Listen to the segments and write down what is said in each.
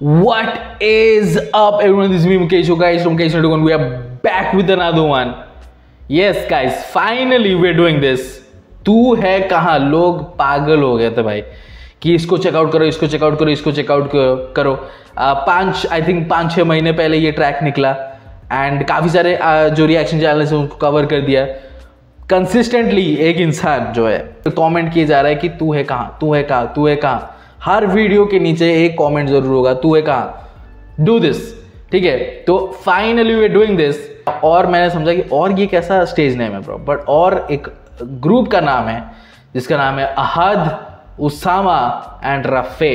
What is up, everyone? This is me, Mukesh. So, guys, from Mukesh Nadu, we are back with another one. Yes, guys, finally we're doing this. तू है कहाँ? लोग पागल हो गए थे भाई कि इसको चेकआउट करो, इसको चेकआउट करो, इसको चेकआउट करो. आई थिंक 5-6 महीने पहले ये ट्रैक निकला एंड काफ़ी सारे जो रिएक्शन चैनल से उसको कवर कर दिया. कंसिस्टेंटली एक इंसान जो है कमेंट किए जा रहा है कि तू है कहाँ, तू है कहाँ, तू है कहाँ. हर वीडियो के नीचे एक कमेंट जरूर होगा, तू है कहाँ. डू दिस, ठीक है. तो finally we are doing this. और मैंने समझा कि और ये कैसा स्टेज नेम है ब्रो, बट और एक ग्रुप का नाम है जिसका नाम है अहद, उसामा एंड रफे.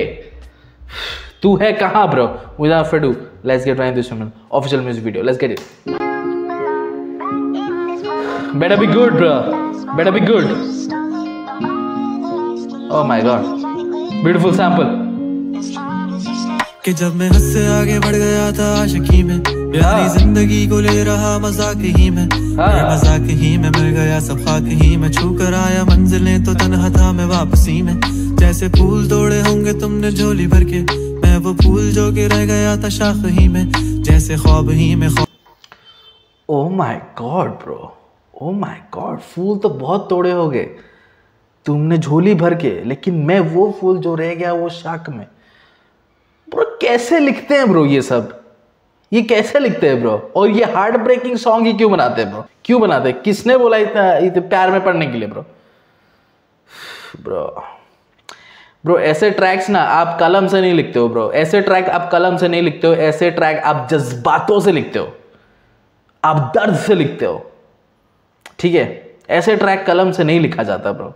तू है कहाँ bro. Without further ado, let's get right this official music video. Let's get it. Better be good, bro. Better be good. Oh my God. Beautiful sample. कि जब मैं हद से आगे बढ़ गया था आशिकी में, प्यारी जिंदगी को ले रहा मजाक ही में, मजाक ही में मिल गया सब खाक ही में, छू कर आया मंजिलें तो तन्हा था मैं वापसी में. जैसे फूल तोड़े होंगे तुमने झोली भर के, मैं वो फूल जो के रह गया था शाख ही में, जैसे ख्वाब ही में. Oh my God, bro. Oh my God. फूल तो बहुत तोड़े हो गए तुमने झोली भर के, लेकिन मैं वो फूल जो रह गया वो शाख में. ब्रो कैसे लिखते हैं ब्रो ये सब, ये कैसे लिखते हैं ब्रो. और ये हार्ट ब्रेकिंग सॉन्ग ही क्यों बनाते हैं ब्रो, क्यों बनाते हैं. किसने बोला इतना प्यार में पढ़ने के लिए ब्रो. ब्रो ऐसे ट्रैक्स ना आप कलम से नहीं लिखते हो ब्रो. ऐसे ट्रैक आप कलम से नहीं लिखते हो. ऐसे ट्रैक आप जज्बातों से लिखते हो, आप दर्द से लिखते हो, ठीक है. ऐसे ट्रैक कलम से नहीं लिखा जाता ब्रो.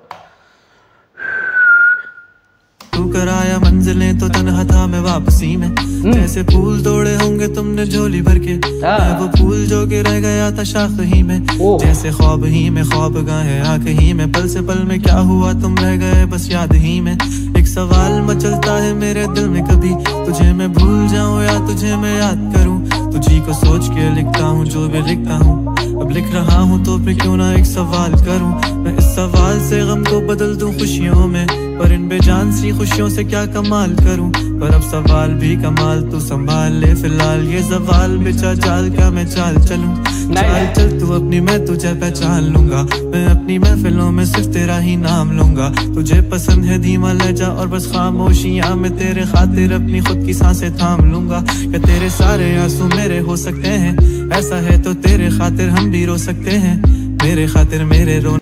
तू कराया मंजिलें तो तन्हा था मैं वापसी में, जैसे फूल तोड़े होंगे तुमने झोली भर के, मैं वो फूल जो के रह गया था शाख ही में, जैसे ख्वाब ही में ख्वाब गाहे आँख ही में. पल से पल में क्या हुआ तुम रह गए बस याद ही में. एक सवाल मचलता है मेरे दिल में, कभी तुझे मैं भूल जाऊं या तुझे मैं याद करूं. तुझी को सोच के लिखता हूँ जो भी लिखता हूँ, अब लिख रहा हूँ तो फिर क्यों ना एक सवाल करूं. मैं इस सवाल से गम को बदल दूं खुशियों में, पर इन बेजान सी खुशियों से क्या कमाल करूं. पर अब सवाल भी कमाल तू संभाल ले फिलहाल, ये सवाल बेचा चाल का मैं चाल चलूं. चाल चल तू अपनी, मैं तुझे पहचान लूंगा, मैं अपनी महफिलों में सिर्फ तेरा ही नाम लूंगा. तुझे पसंद है धीमा लहजा और बस खामोशियां, मैं तेरे खातिर अपनी खुद की सांसें थाम लूंगा. क्या तेरे सारे आंसू मेरे हो सकते हैं, ऐसा है तो तेरे खातिर हम भी रो सकते हैं, मेरे खातिर मेरे रो.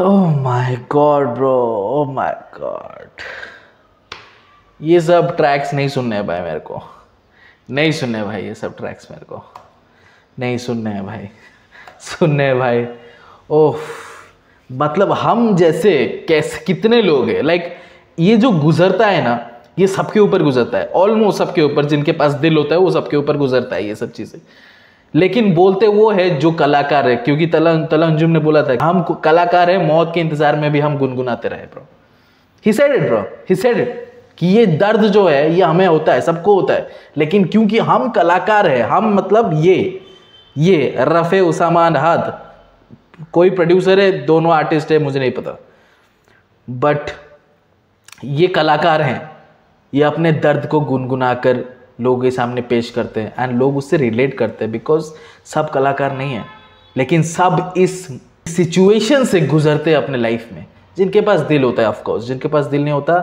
Oh my God, bro. Oh my God. ये सब ट्रैक्स नहीं सुनने हैं भाई मेरे को, नहीं सुनने हैं भाई. ये सब ट्रैक्स मेरे को नहीं सुनने हैं भाई, सुनने हैं भाई. ओह मतलब हम जैसे कैसे कितने लोग हैं, लाइक ये जो गुजरता है ना, ये सबके ऊपर गुजरता है. ऑलमोस्ट सबके ऊपर, जिनके पास दिल होता है वो सबके ऊपर गुजरता है ये सब चीज़ें. लेकिन बोलते वो है जो कलाकार है, क्योंकि तलंजुम ने बोला था हम कलाकार हैं, मौत के इंतजार में भी हम गुनगुनाते रहे bro. He said it bro, he said it कि ये दर्द जो है ये हमें होता है, सबको होता है, लेकिन क्योंकि हम कलाकार हैं, हम मतलब ये रफे, उसामा, अहद, कोई प्रोड्यूसर है, दोनों आर्टिस्ट है, मुझे नहीं पता, बट ये कलाकार हैं, ये अपने दर्द को गुनगुना कर लोगों के सामने पेश करते हैं एंड लोग उससे रिलेट करते हैं. बिकॉज सब कलाकार नहीं है, लेकिन सब इस सिचुएशन से गुजरते हैं अपने लाइफ में. जिनके पास दिल होता है, ऑफ कोर्स, जिनके पास दिल नहीं होता,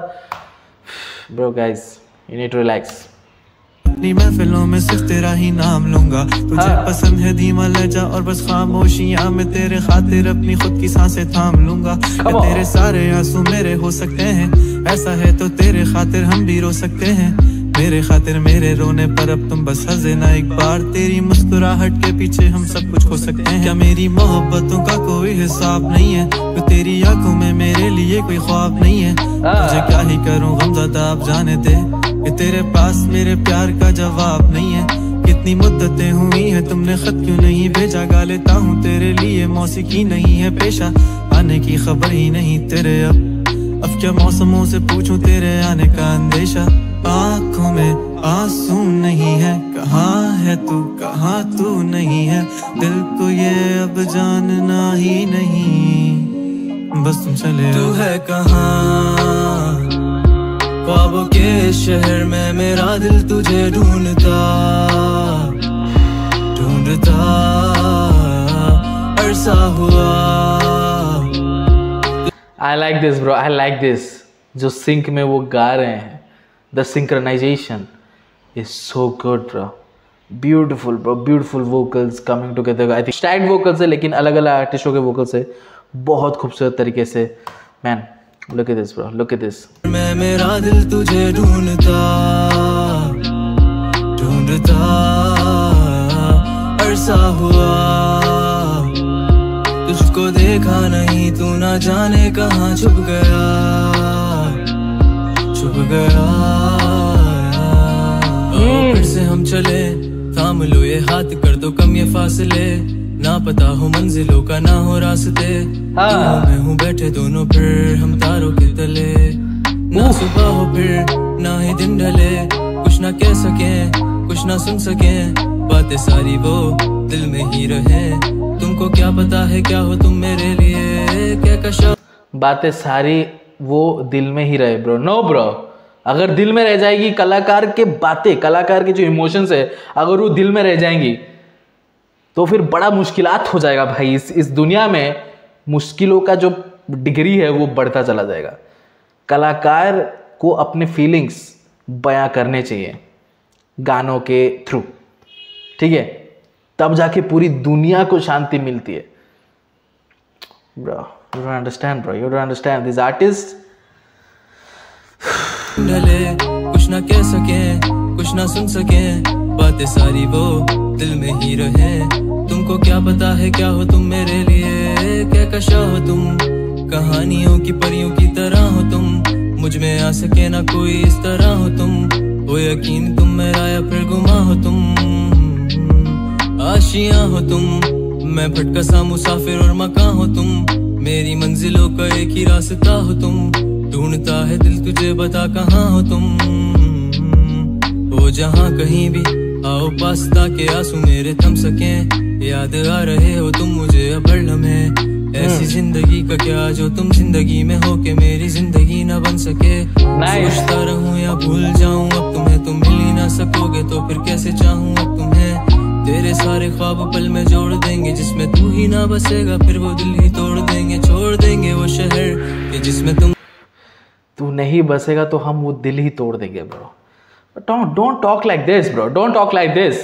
bro guys you need to relax. अपनी महफिलों में सिर्फ तेरा ही नाम लूंगा. तुझे पसंद है धीमा लहजा और बस खामोशियां, मैं तेरे खातिर अपनी खुद की सांसें थाम लूंगा. तेरे सारे आंसू मेरे हो सकते हैं, ऐसा है तो तेरे खातिर हम भी रो सकते हैं, मेरे खातिर मेरे रोने पर अब तुम बस हंसे ना एक बार. तेरी मुस्कुराहट के पीछे हम सब कुछ हो सकते हैं. क्या मेरी मोहब्बतों का कोई हिसाब नहीं है, तो तेरी आंखों में मेरे लिए कोई ख्वाब नहीं है. मुझे क्या ही करूं गमज़दा अब जाने दे, कि तेरे पास मेरे प्यार का जवाब नहीं है. कितनी मुद्दतें हुई हैं तुमने खत क्यों नहीं भेजा, गा लेता हूँ तेरे लिए मौसीकी नहीं है पेशा, आने की खबर ही नहीं तेरे. अब क्या मौसमों से पूछूं तेरे आने का अंदेशा. आँखों में आंसू नहीं है, कहाँ है तू, कहाँ तू नहीं है, दिल को ये अब जानना ही नहीं, बस तुम चले. तू है कहाँ, ख्वाबों के शहर में मेरा दिल तुझे ढूंढता अरसा हुआ। I like this bro, I like this. जो सिंक में वो गा रहे हैं, the synchronization is so good bro, beautiful bro, beautiful vocals coming together. I think stacked vocals है लेकिन अलग अलग आर्टिस्टों के vocals है बहुत खूबसूरत तरीके से। Man, look at this bro, look at this. मैं मेरा दिल तुझे ढूंढता अरसा हुआ, तुझको देखा नहीं तू ना जाने कहाँ छुप गया फिर से हम चले, थाम लो ये हाथ, कर दो कम ये फासले, ना पता हो मंजिलों का ना हो रास्ते, मैं हूँ बैठे दोनों फिर हम तारों के तले, ना सुबह हो फिर ना ही दिन ढले, कुछ ना कह सके कुछ ना सुन सके, बातें सारी वो दिल में ही रहे, तुमको क्या पता है क्या हो तुम मेरे लिए, क्या कशा बातें सारी वो दिल में ही रहे ब्रो। नो ब्रो, अगर दिल में रह जाएगी कलाकार के बातें, कलाकार के जो इमोशंस है अगर वो दिल में रह जाएंगी तो फिर बड़ा मुश्किलात हो जाएगा भाई। इस दुनिया में मुश्किलों का जो डिग्री है वो बढ़ता चला जाएगा। कलाकार को अपने फीलिंग्स बयां करने चाहिए गानों के थ्रू, ठीक है, तब जाके पूरी दुनिया को शांति मिलती है। Bro, you don't understand bro, you don't understand. These artists ढले, कुछ ना कह सके कुछ ना सुन सके, बातें सारी वो दिल में ही रहे, तुमको क्या पता है क्या हो तुम मेरे लिए, क्या कशा हो तुम, कहानियों की परियों की तरह हो तुम, मुझ में आ सके ना कोई इस तरह हो तुम, वो यकीन तुम मेरा या फिर गुमा हो तुम, आशियां हो तुम, मैं भटका सा मुसाफिर और मकान हो तुम, मेरी मंजिलों का एक ही रास्ता हो तुम, ढूंढता है दिल तुझे बता कहाँ हो तुम, हो जहाँ कहीं भी आओ पास ताके आंसू मेरे थम सके, याद आ रहे हो तुम मुझे अब हर लम्हे, ऐसी जिंदगी का क्या जो तुम जिंदगी में हो के मेरी जिंदगी ना बन सके, सोचता रहूं या भूल जाऊं अब तुम्हें, तुम मिल ही ना सकोगे तो फिर कैसे चाहूं अब तुम्हें, तेरे सारे ख्वाब पल में जोड़ देंगे, जिसमें तू ही ना बसेगा फिर वो दिल ही तोड़ देंगे, छोड़ देंगे वो शहर जिसमें तू नहीं बसेगा तो हम वो दिल ही तोड़ देंगे bro. Don't talk like this bro, don't talk like this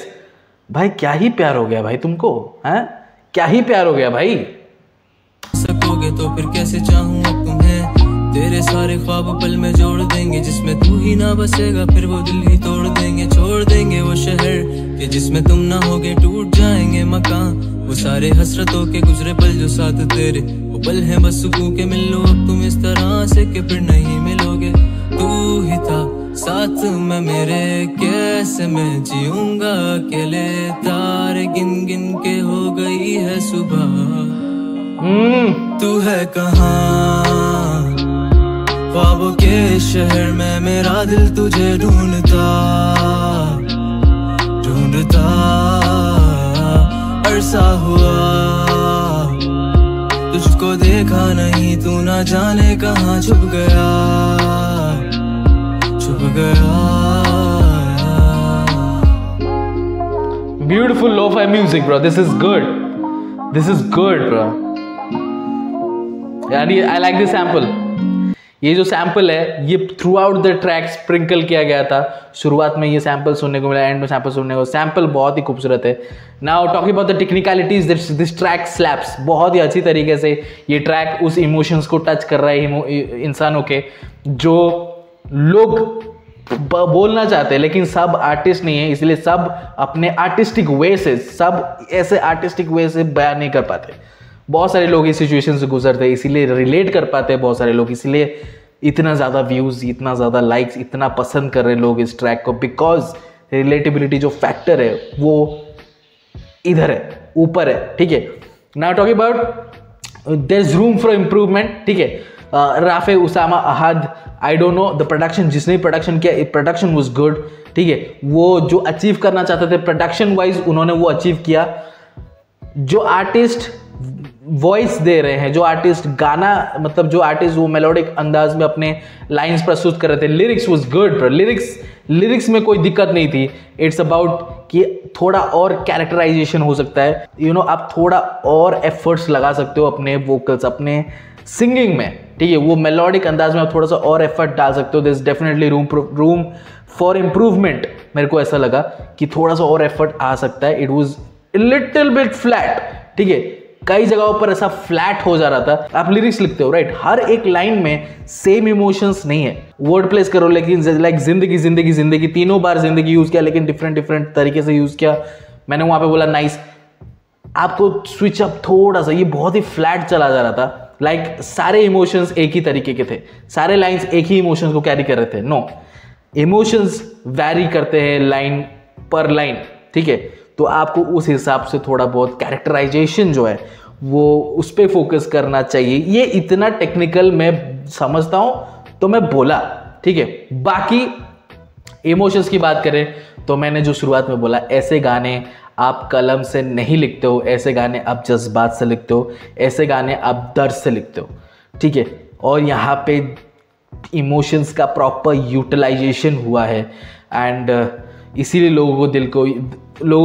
भाई। क्या ही प्यार हो गया भाई तुमको, हैं क्या ही प्यार हो गया भाई। सकोगे तो फिर कैसे चाहूं अब तुम्हें, तेरे सारे ख्वाब पल में जोड़ देंगे, जिसमें तू ही ना बसेगा फिर वो दिल ही तोड़ देंगे, छोड़ देंगे वो शहर कि जिसमें तुम ना होगे, टूट जाएंगे मकान, वो सारे हसरतों के गुजरे पल जो साथ तेरे, वो पल है बस सुकून के मिल लो अब तुम इस तरह से कि फिर नहीं मिलोगे, तू ही था साथ में मेरे, कैसे मैं जीऊंगा अकेले, तारे गिन गिन के हो गई है सुबह, तू है कहाँ ख्वाबों के शहर में मेरा दिल तुझे ढूंढता अरसा हुआ, तुझको देखा नहीं तू ना जाने कहाँ छुप गया Beautiful lo-fi music bro, this is good, this is good bro. यानी I like this sample. ये जो सैम्पल है ये through out the track sprinkle किया गया था। शुरुआत में ये सैम्पल सुनने को मिला, एंड में सैम्पल सुनने को, सैम्पल बहुत ही खूबसूरत है। Now talking about the technicalities, this track slaps, बहुत ही अच्छी तरीके से ये ट्रैक उस इमोशंस को टच कर रहा है इंसानों के, जो लोग बोलना चाहते हैं लेकिन सब आर्टिस्ट नहीं है, इसलिए सब अपने आर्टिस्टिक वे से, सब ऐसे आर्टिस्टिक वे से बयान नहीं कर पाते। बहुत सारे लोग इस सिचुएशन से गुजरते हैं, इसीलिए रिलेट कर पाते हैं बहुत सारे लोग, इसलिए इतना ज़्यादा व्यूज़, इतना ज़्यादा लाइक्स, इतना पसंद कर रहे हैं लोग इस ट्रैक को, बिकॉज रिलेटिबिलिटी जो फैक्टर है वो इधर है, ऊपर है, ठीक है। Now talking about there is room for improvement, ठीक है। Rafay Usama Ahad, I don't know the production, जिसने प्रोडक्शन किया, प्रोडक्शन वाज गुड, ठीक है। वो जो अचीव करना चाहते थे प्रोडक्शन वाइज उन्होंने वो अचीव किया। जो आर्टिस्ट वॉइस दे रहे हैं, जो आर्टिस्ट गाना मतलब जो आर्टिस्ट वो मेलोडिक अंदाज में अपने लाइंस प्रस्तुत कर रहे थे। Lyrics was good bro, lyrics में कोई दिक्कत नहीं थी। इट्स अबाउट कि थोड़ा और कैरेक्टराइजेशन हो सकता है, यू नो, आप थोड़ा और एफर्ट्स लगा सकते हो अपने वोकल्स, अपने सिंगिंग में, ठीक है। वो मेलोडिक अंदाज में आप थोड़ा सा और एफर्ट डाल सकते हो। This definitely room for improvement. मेरे को ऐसा लगा कि थोड़ा सा और एफर्ट आ सकता है। It was little bit flat, ठीक है। कई जगहों पर ऐसा फ्लैट हो जा रहा था। आप लिरिक्स लिखते हो, राइट, हर एक लाइन में सेम इमोशंस नहीं है। वर्ड प्लेस करो, लेकिन लाइक जिंदगी जिंदगी जिंदगी, तीनों बार जिंदगी यूज किया, लेकिन डिफरेंट तरीके से यूज किया। मैंने वहां पे बोला नाइस। आपको स्विच अप थोड़ा सा, ये बहुत ही फ्लैट चला जा रहा था। लाइक सारे इमोशंस एक ही तरीके के थे, सारे लाइंस एक ही इमोशंस को कैरी कर रहे थे। नो, इमोशंस वैरी करते हैं लाइन पर लाइन, ठीक है। तो आपको उस हिसाब से थोड़ा बहुत कैरेक्टराइजेशन जो है वो उस पर फोकस करना चाहिए। ये इतना टेक्निकल मैं समझता हूं तो मैं बोला, ठीक है। बाकी इमोशंस की बात करें तो मैंने जो शुरुआत में बोला, ऐसे गाने आप कलम से नहीं लिखते हो, ऐसे गाने आप जज्बात से लिखते हो, ऐसे गाने आप दर्द से लिखते हो, ठीक है। और यहाँ पे इमोशंस का प्रॉपर यूटिलाइजेशन हुआ है एंड इसीलिए लोगों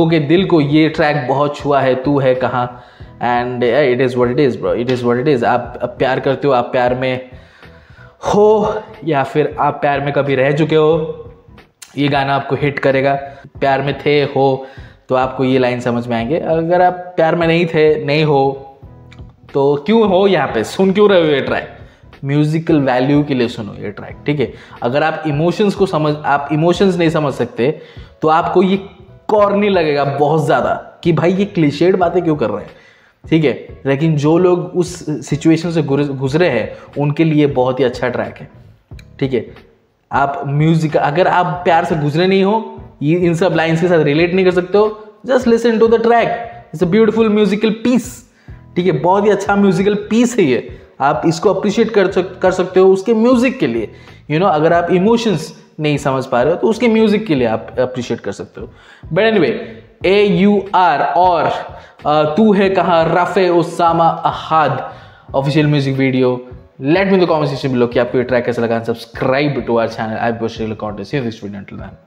के दिल को ये ट्रैक बहुत छुआ है, तू है कहाँ। And it is what it is bro, it is what it is. आप प्यार करते हो, आप प्यार में हो या फिर आप प्यार में कभी रह चुके हो, ये गाना आपको हिट करेगा। प्यार में थे हो तो आपको ये लाइन समझ में आएंगे। अगर आप प्यार में नहीं थे, नहीं हो, तो क्यों हो यहाँ पे, सुन क्यों रहे हो ये ट्रैक? म्यूजिकल वैल्यू के लिए सुनो ये ट्रैक, ठीक है। अगर आप इमोशंस नहीं समझ सकते तो आपको ये कॉर्नी लगेगा बहुत ज़्यादा कि भाई ये क्लीशेड बातें क्यों कर रहे हैं, ठीक है। लेकिन जो लोग उस सिचुएशन से गुजरे हैं उनके लिए बहुत ही अच्छा ट्रैक है, ठीक है। आप म्यूजिक, अगर आप प्यार से गुजरे नहीं हो, ये इन सब लाइन्स के साथ रिलेट नहीं कर सकते हो, just listen to the track. It's a beautiful musical piece, ठीक है। बहुत ही अच्छा म्यूजिकल पीस है ये। आप इसको अप्रिशिएट कर सकते हो उसके म्यूजिक के लिए, यू नो। अगर आप इमोशंस नहीं समझ पा रहे हो तो उसके म्यूजिक के लिए आप अप्रिशिएट कर सकते हो। बट एनीवे, AUR और तू है कहाँ, Rafay Usama Ahad official music video. Let me in the comment section below कि आपको ये ट्रैक कैसा लगा। Subscribe to our channel. I wish you look forward to see this video. Until then.